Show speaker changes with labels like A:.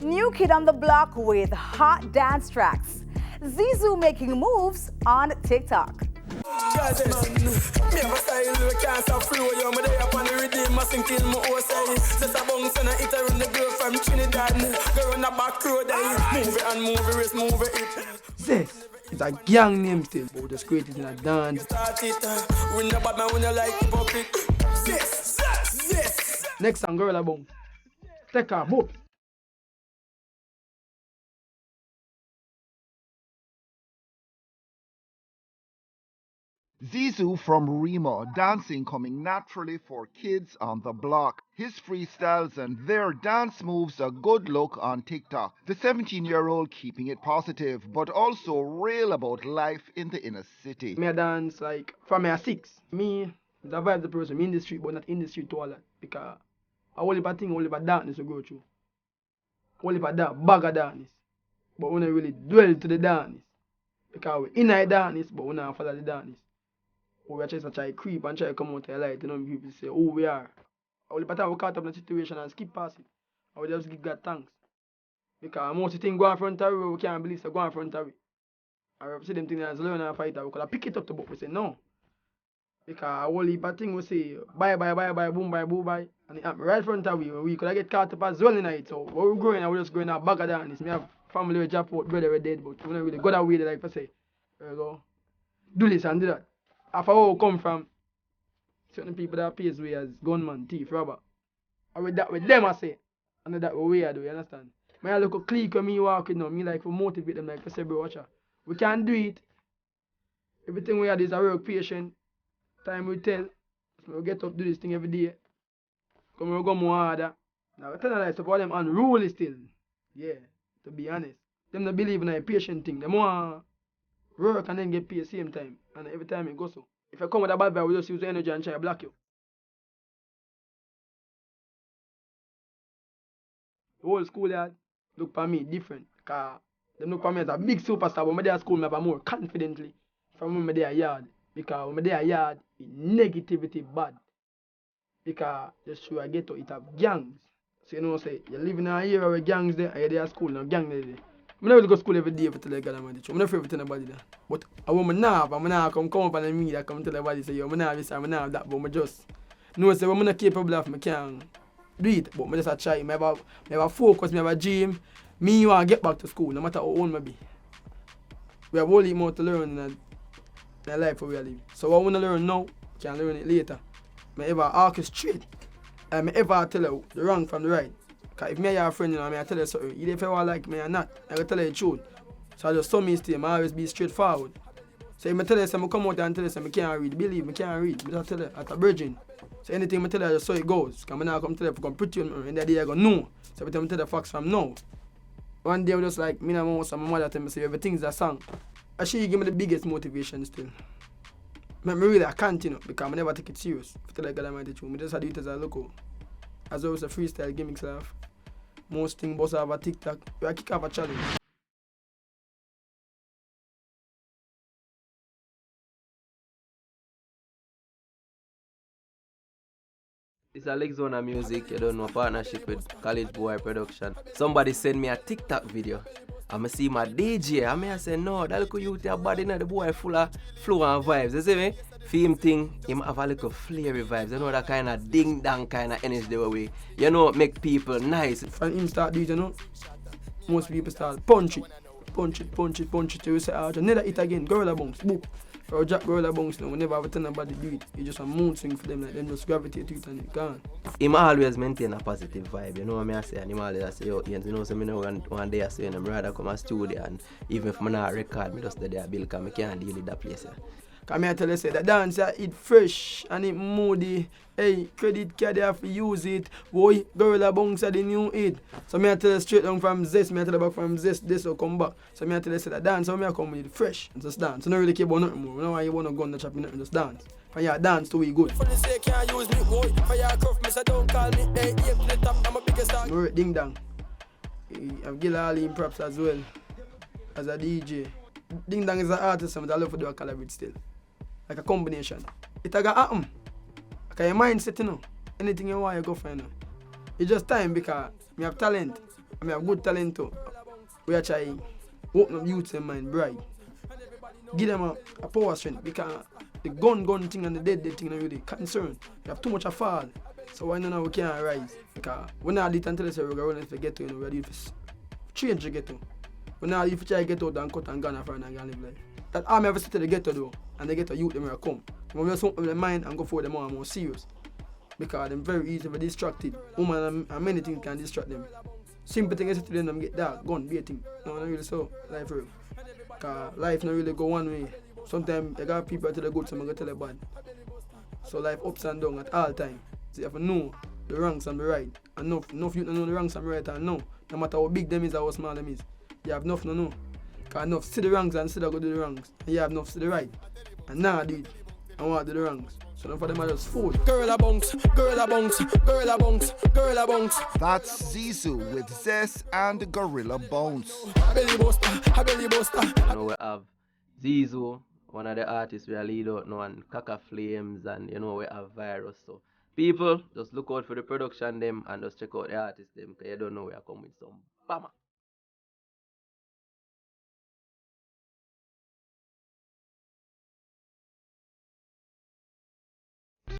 A: New kid on the block with hot dance tracks. Zizoo making moves on TikTok.
B: Zest, it's a gang name still, but just create it in a dance. Next song, Gorilla Bounce. Take a book.
C: Zizoo from Remo, dancing coming naturally for kids on the block. His freestyles and their dance moves a good look on TikTok. The 17-year-old keeping it positive, but also real about life in the inner city.
B: Me a dance like from me a 6. Me, the vibe the person, me in the street, but not in the street to all that. Because a whole heap of thing, a whole heap of darkness to go through. A whole heap of bag of darkness. But we don't really dwell to the darkness. Because we in the darkness, but we don't follow the darkness. We are just try to creep and try to come out to the light. You know, people say, oh, we are. All the time we caught up in the situation and skip past it. I will just give God thanks. Because most of the things go in front of you, we can't believe they go in front of you. And we see them things as learn and fight, we could pick it up the book. We say, no. Because a whole heap of things we say, bye, boom, bye. And it happened right in front of you. We could get caught up as well in it. So, when we're growing, we're just going a bag of darkness. We have family with drop out, brother, we're dead, but we don't really go that way, like I say. There you go. Do this and do that. After where we come from, certain people that pays way as gunman, thief, robber. And with them I say, and that way I do, you understand? Me I look a clique when me walk with them, me like to motivate them like to say, bro, watch out. We can do it. Everything we have is a work patient. Time we tell. So we get up do this thing every day. Come we go more harder. Now we tell them like stuff about them unruly still. Yeah, to be honest. Them don't believe in a patient thing. Them want work and then get paid same time. And every time it goes so. If you come with a bad vibe, we just use the energy and try to block you. The whole school yard look for me different. Because they look for me as a big superstar. When I at school, I have more confidently from when I there yard. Because when I there yard, negativity bad. Because just sure I get to it have gangs. So you know say, you live in an area where gangs there, and you're there at school, no gang there. I never go to school every day for tell the God I'm the truth. I'm not afraid to tell nobody that. But a woman now, I'm not come up and me that come tell everybody say, yo, I'm not this, I'm not that, but I just know say I'm not capable of, I can't do it. But I just try. I have a focus, I have a dream. Me want to get back to school, no matter how old I be. We have only more to learn in a life where we are living. So what I want to learn now, I can learn it later. I ever orchestrate. I ever tell you the wrong from the right. Because if me and your friend, you know, I tell you something, either if you want like me or not, I will tell you the truth. So I just saw me stay, I always be straightforward. So if I tell you something, I come out and tell you something, I can't read, believe me, I can't read. I just tell you, at a virgin. So anything I tell you, I just so it goes. Because I now come tell you, if I come put you in the day, I go, no. So every time I tell you the facts from no. One day I was just like, me and my mother tell me, say, everything's a song. And she give me the biggest motivation still. I really I can't, you know, because I never take it serious. If I tell you God Almighty truth, I just had it as a local. As always a freestyle gimmicks laugh. Most things boss have a TikTok. We kick off a challenge.
D: It's a Lexona Music, you don't know, partnership with College Boy Production. Somebody send me a TikTok video. And I see my DJ, and I say, no, that little youth your body, the boy full of flow and vibes. You see me? Film thing, him have a little flary vibes. You know that kind of ding-dong kind of energy the way. You know, make people nice.
B: From him start doing, you know, most people start punch it. You say, oh, never hit again, gorilla bounce, boop. Or drop gorilla bounce, we never have tell nobody do it. You just a mood swing for them, like them just gravitate to it and it gone.
D: Him always maintain a positive vibe, you know what I say? And him always say, yo, Ian, you know, so me know one day I say, I'm rather come to studio and even if I not record, me just stay there build because I can't deal with that place.
B: Because I tell you, say, the dance, it fresh and it moody. Hey, credit card, you have to use it. Boy, gorilla bounce are the new hit. So I tell you straight down from Zest, I tell you back from Zest, this will come back. So I tell you, say, the dance, so I come with it fresh and just dance. So I don't really care about nothing more. You know why you want to go on the chopping nothing, just dance. And yeah, dance to we good. No ding dong. I've given all him props as well as a DJ. Ding dong is an artist, and I love to do a collaborate still. Like a combination. It a got happen. Because your mindset, you know. Anything you want, you go for, you know. It's just time because I have talent. I mean, have good talent too. We are trying open up youths in mind bright. Give them a power strength because the gun thing and the dead thing are really concerned. We have too much of fall. So why not we can't rise? Because we're not lit until we're going to get to, you know, we're ready to change the ghetto. We're not if you try to get out and cut and gun and find and live like that. Army ever sit to the ghetto though, and the ghetto youth them will come. When we just open their mind and go for them more and more serious. Because they're very easy to be distracted. Women and many things can distract them. Simple thing is to them get dark, gun, baiting. No, not really so. Life real. Because life not really go one way. Sometimes you got people tell the good, some go tell the bad. So life ups and downs at all time. So you have to know the wrongs and the right. Enough you know the wrongs and the right and know. No matter how big them is or how small them is. You have enough to know. Because enough see the wrongs and still go do the wrongs. And you have enough see the right. And now do it. And want to do the wrongs. So none for them are just fool.
E: Girl a bounce, girl a bounce, girl a bounce, girl a bounce.
C: That's Zizoo with Zest and Gorilla Bounce.
E: A belly buster.
D: You know, we have Zizoo, one of the artists we are lead out now, and Kaka Flames, and you know, we have Virus. So people, just look out for the production them and just check out the artists them, because you don't know we are coming with some bama.